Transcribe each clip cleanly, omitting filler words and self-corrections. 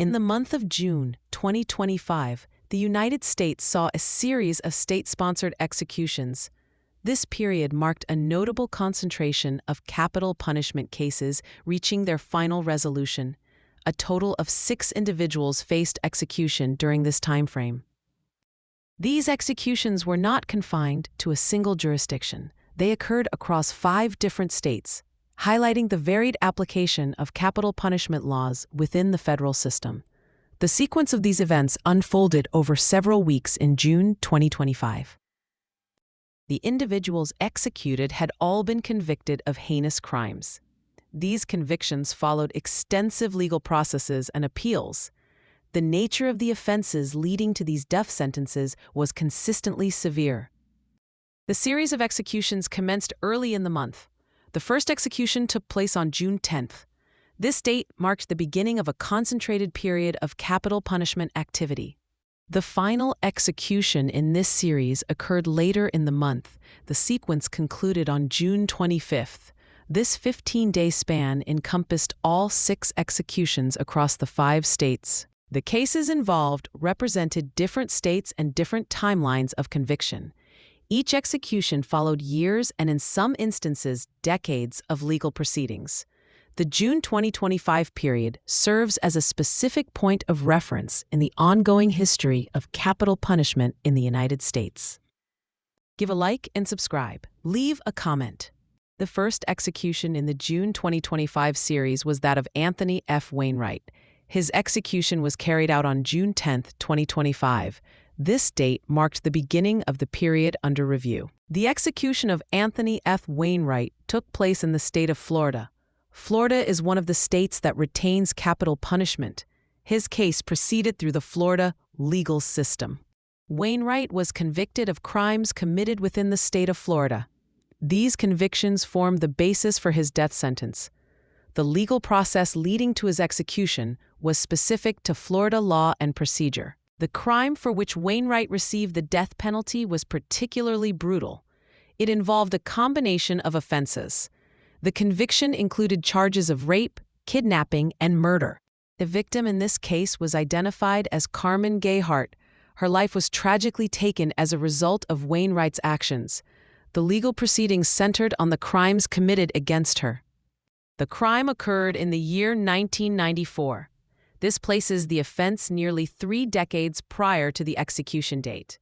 In the month of June 2025, the United States saw a series of state-sponsored executions. This period marked a notable concentration of capital punishment cases reaching their final resolution. A total of 6 individuals faced execution during this timeframe. These executions were not confined to a single jurisdiction. They occurred across 5 different states, highlighting the varied application of capital punishment laws within the federal system. The sequence of these events unfolded over several weeks in June 2025. The individuals executed had all been convicted of heinous crimes. These convictions followed extensive legal processes and appeals. The nature of the offenses leading to these death sentences was consistently severe. The series of executions commenced early in the month. The first execution took place on June 10th. This date marked the beginning of a concentrated period of capital punishment activity. The final execution in this series occurred later in the month. The sequence concluded on June 25th. This 15-day span encompassed all 6 executions across the 5 states. The cases involved represented different states and different timelines of conviction. Each execution followed years and, in some instances, decades of legal proceedings. The June 2025 period serves as a specific point of reference in the ongoing history of capital punishment in the United States. Give a like and subscribe. Leave a comment. The first execution in the June 2025 series was that of Anthony F. Wainwright. His execution was carried out on June 10, 2025. This date marked the beginning of the period under review. The execution of Anthony F. Wainwright took place in the state of Florida. Florida is one of the states that retains capital punishment. His case proceeded through the Florida legal system. Wainwright was convicted of crimes committed within the state of Florida. These convictions formed the basis for his death sentence. The legal process leading to his execution was specific to Florida law and procedure. The crime for which Wainwright received the death penalty was particularly brutal. It involved a combination of offenses. The conviction included charges of rape, kidnapping, and murder. The victim in this case was identified as Carmen Gayhart. Her life was tragically taken as a result of Wainwright's actions. The legal proceedings centered on the crimes committed against her. The crime occurred in the year 1994. This places the offense nearly 3 decades prior to the execution date.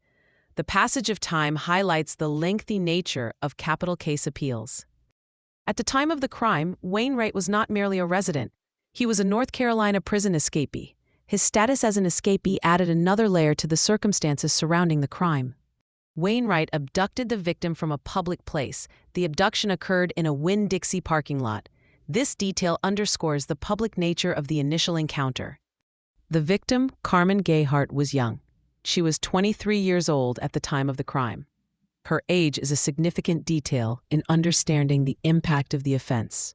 The passage of time highlights the lengthy nature of capital case appeals. At the time of the crime, Wainwright was not merely a resident. He was a North Carolina prison escapee. His status as an escapee added another layer to the circumstances surrounding the crime. Wainwright abducted the victim from a public place. The abduction occurred in a Winn-Dixie parking lot. This detail underscores the public nature of the initial encounter. The victim, Carmen Gayhart, was young. She was 23 years old at the time of the crime. Her age is a significant detail in understanding the impact of the offense.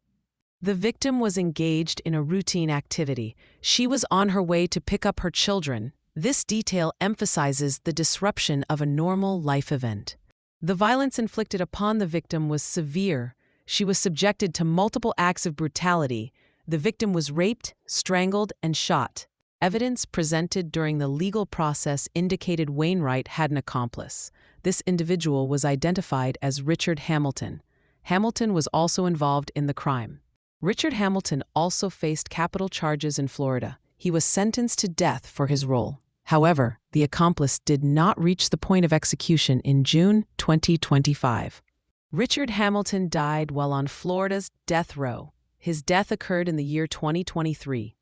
The victim was engaged in a routine activity. She was on her way to pick up her children. This detail emphasizes the disruption of a normal life event. The violence inflicted upon the victim was severe. She was subjected to multiple acts of brutality. The victim was raped, strangled, and shot. Evidence presented during the legal process indicated Wainwright had an accomplice. This individual was identified as Richard Hamilton. Hamilton was also involved in the crime. Richard Hamilton also faced capital charges in Florida. He was sentenced to death for his role. However, the accomplice did not reach the point of execution in June 2025. Richard Hamilton died while on Florida's death row. His death occurred in the year 2023.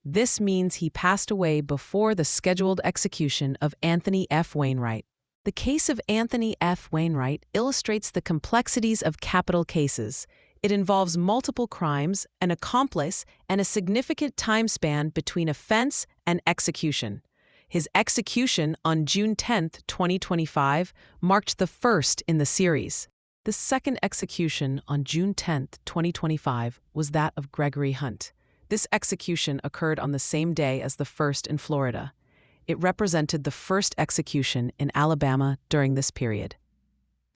This means he passed away before the scheduled execution of Anthony F. Wainwright. The case of Anthony F. Wainwright illustrates the complexities of capital cases. It involves multiple crimes, an accomplice, and a significant time span between offense and execution. His execution on June 10, 2025, marked the first in the series. The second execution on June 10, 2025, was that of Gregory Hunt. This execution occurred on the same day as the first in Florida. It represented the first execution in Alabama during this period.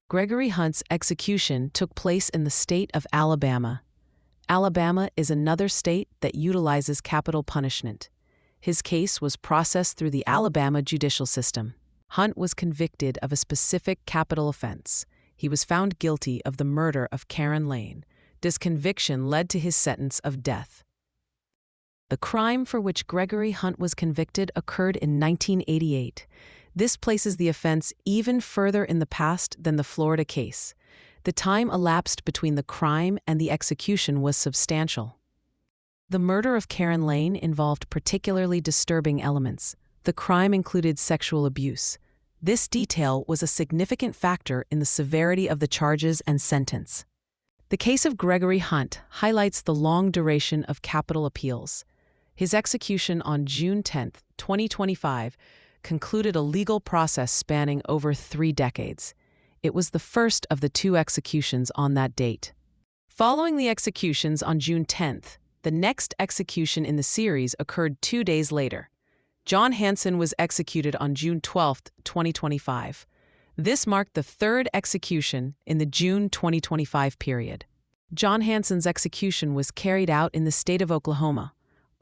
Gregory Hunt's execution took place in the state of Alabama. Alabama is another state that utilizes capital punishment. His case was processed through the Alabama judicial system. Hunt was convicted of a specific capital offense. He was found guilty of the murder of Karen Lane. This conviction led to his sentence of death. The crime for which Gregory Hunt was convicted occurred in 1988. This places the offense even further in the past than the Florida case. The time elapsed between the crime and the execution was substantial. The murder of Karen Lane involved particularly disturbing elements. The crime included sexual abuse. This detail was a significant factor in the severity of the charges and sentence. The case of Gregory Hunt highlights the long duration of capital appeals. His execution on June 10, 2025, concluded a legal process spanning over 3 decades. It was the first of the 2 executions on that date. Following the executions on June 10th, the next execution in the series occurred 2 days later. John Hanson was executed on June 12, 2025. This marked the 3rd execution in the June 2025 period. John Hanson's execution was carried out in the state of Oklahoma.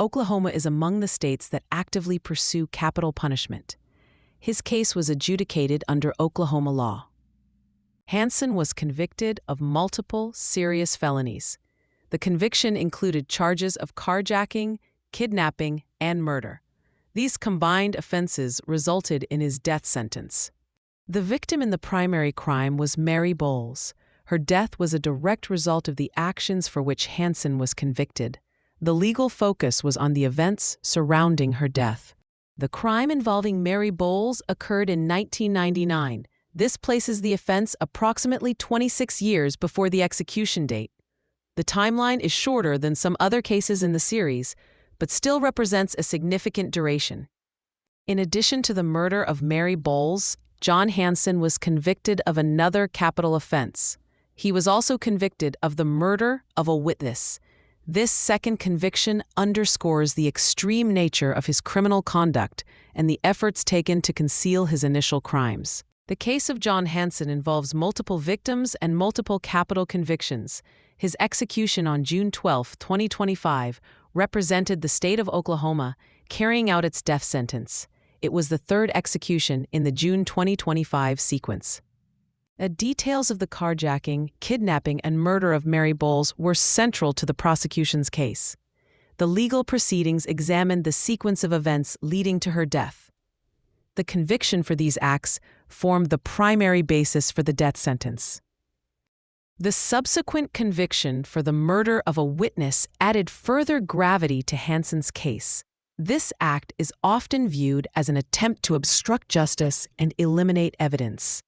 Oklahoma is among the states that actively pursue capital punishment. His case was adjudicated under Oklahoma law. Hanson was convicted of multiple serious felonies. The conviction included charges of carjacking, kidnapping, and murder. These combined offenses resulted in his death sentence. The victim in the primary crime was Mary Bowles. Her death was a direct result of the actions for which Hanson was convicted. The legal focus was on the events surrounding her death. The crime involving Mary Bowles occurred in 1999. This places the offense approximately 26 years before the execution date. The timeline is shorter than some other cases in the series, but still represents a significant duration. In addition to the murder of Mary Bowles, John Hanson was convicted of another capital offense. He was also convicted of the murder of a witness. This second conviction underscores the extreme nature of his criminal conduct and the efforts taken to conceal his initial crimes. The case of John Hanson involves multiple victims and multiple capital convictions. His execution on June 12, 2025, represented the state of Oklahoma carrying out its death sentence. It was the 3rd execution in the June 2025 sequence. The details of the carjacking, kidnapping, and murder of Mary Bowles were central to the prosecution's case. The legal proceedings examined the sequence of events leading to her death. The conviction for these acts formed the primary basis for the death sentence. The subsequent conviction for the murder of a witness added further gravity to Hanson's case. This act is often viewed as an attempt to obstruct justice and eliminate evidence.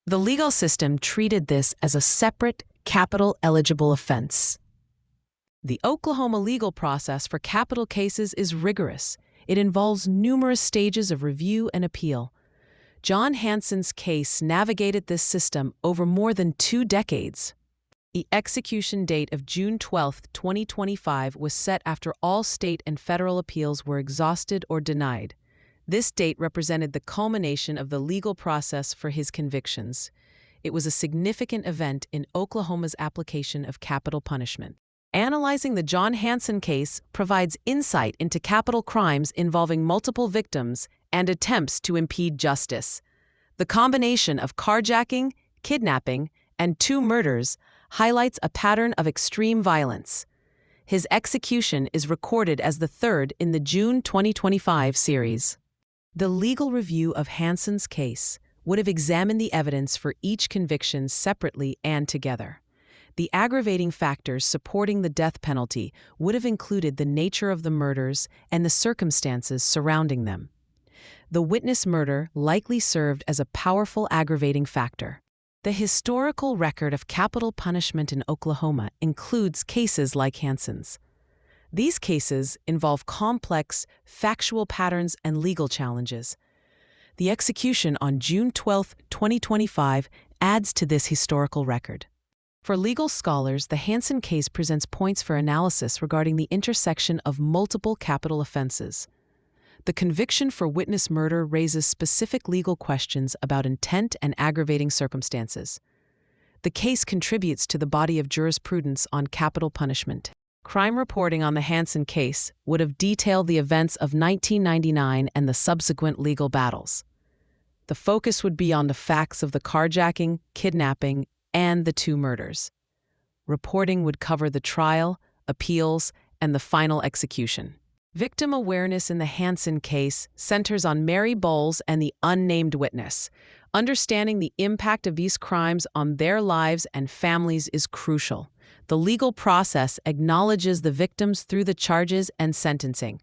The legal system treated this as a separate, capital-eligible offense. The Oklahoma legal process for capital cases is rigorous. It involves numerous stages of review and appeal. John Hanson's case navigated this system over more than 2 decades. The execution date of June 12, 2025 was set after all state and federal appeals were exhausted or denied. This date represented the culmination of the legal process for his convictions. It was a significant event in Oklahoma's application of capital punishment. Analyzing the John Hanson case provides insight into capital crimes involving multiple victims and attempts to impede justice. The combination of carjacking, kidnapping, and 2 murders highlights a pattern of extreme violence. His execution is recorded as the 3rd in the June 2025 series. The legal review of Hanson's case would have examined the evidence for each conviction separately and together. The aggravating factors supporting the death penalty would have included the nature of the murders and the circumstances surrounding them. The witness murder likely served as a powerful aggravating factor. The historical record of capital punishment in Oklahoma includes cases like Hanson's. These cases involve complex, factual patterns and legal challenges. The execution on June 12, 2025, adds to this historical record. For legal scholars, the Hanson case presents points for analysis regarding the intersection of multiple capital offenses. The conviction for witness murder raises specific legal questions about intent and aggravating circumstances. The case contributes to the body of jurisprudence on capital punishment. Crime reporting on the Hansen case would have detailed the events of 1999 and the subsequent legal battles. The focus would be on the facts of the carjacking, kidnapping, and the two murders. Reporting would cover the trial, appeals, and the final execution. Victim awareness in the Hansen case centers on Mary Bowles and the unnamed witness. Understanding the impact of these crimes on their lives and families is crucial. The legal process acknowledges the victims through the charges and sentencing.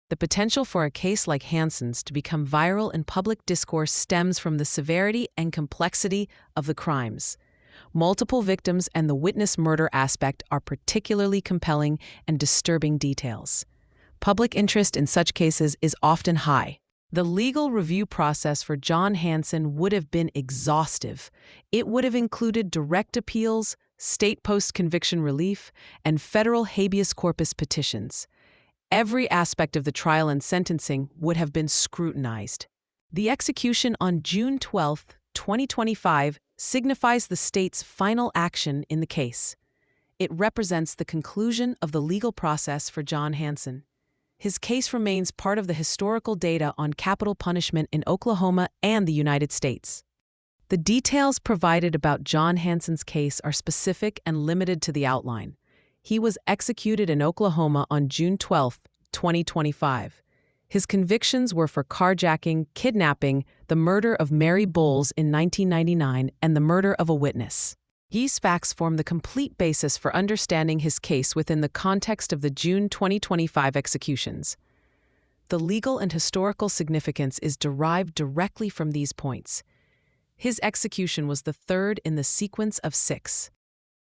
The potential for a case like Hansen's to become viral in public discourse stems from the severity and complexity of the crimes. Multiple victims and the witness murder aspect are particularly compelling and disturbing details. Public interest in such cases is often high. The legal review process for John Hansen would have been exhaustive. It would have included direct appeals, state post-conviction relief, and federal habeas corpus petitions. Every aspect of the trial and sentencing would have been scrutinized. The execution on June 12, 2025, signifies the state's final action in the case. It represents the conclusion of the legal process for John Hansen. His case remains part of the historical data on capital punishment in Oklahoma and the United States. The details provided about John Hansen's case are specific and limited to the outline. He was executed in Oklahoma on June 12, 2025. His convictions were for carjacking, kidnapping, the murder of Mary Bowles in 1999, and the murder of a witness. These facts form the complete basis for understanding his case within the context of the June 2025 executions. The legal and historical significance is derived directly from these points. His execution was the third in the sequence of 6.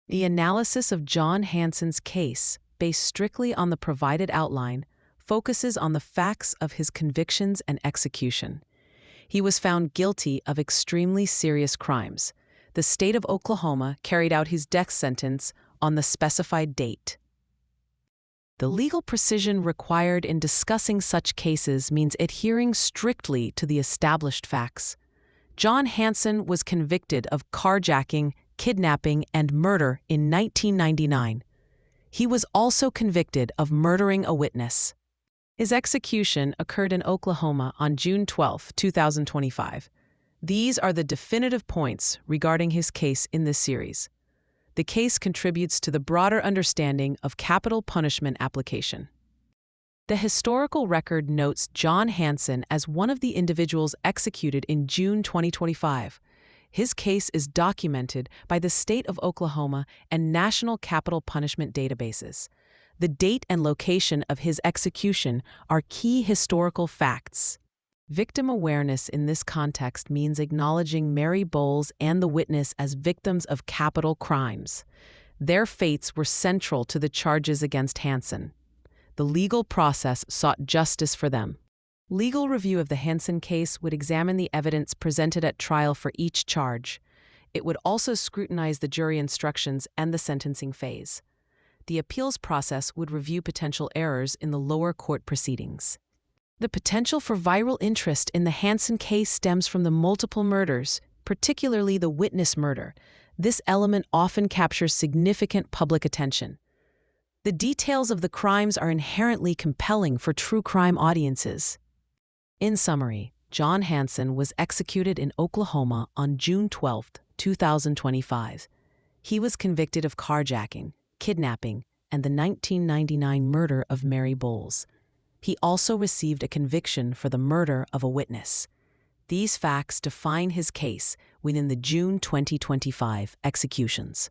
The analysis of John Hansen's case, based strictly on the provided outline, focuses on the facts of his convictions and execution. He was found guilty of extremely serious crimes. The state of Oklahoma carried out his death sentence on the specified date. The legal precision required in discussing such cases means adhering strictly to the established facts. John Hansen was convicted of carjacking, kidnapping, and murder in 1999. He was also convicted of murdering a witness. His execution occurred in Oklahoma on June 12, 2025. These are the definitive points regarding his case in this series. The case contributes to the broader understanding of capital punishment application. The historical record notes John Hansen as one of the individuals executed in June 2025. His case is documented by the state of Oklahoma and national capital punishment databases. The date and location of his execution are key historical facts. Victim awareness in this context means acknowledging Mary Bowles and the witness as victims of capital crimes. Their fates were central to the charges against Hansen. The legal process sought justice for them. Legal review of the Hansen case would examine the evidence presented at trial for each charge. It would also scrutinize the jury instructions and the sentencing phase. The appeals process would review potential errors in the lower court proceedings. The potential for viral interest in the Hansen case stems from the multiple murders, particularly the witness murder. This element often captures significant public attention. The details of the crimes are inherently compelling for true crime audiences. In summary, John Hansen was executed in Oklahoma on June 12, 2025. He was convicted of carjacking, kidnapping, and the 1999 murder of Mary Bowles. He also received a conviction for the murder of a witness. These facts define his case within the June 2025 executions.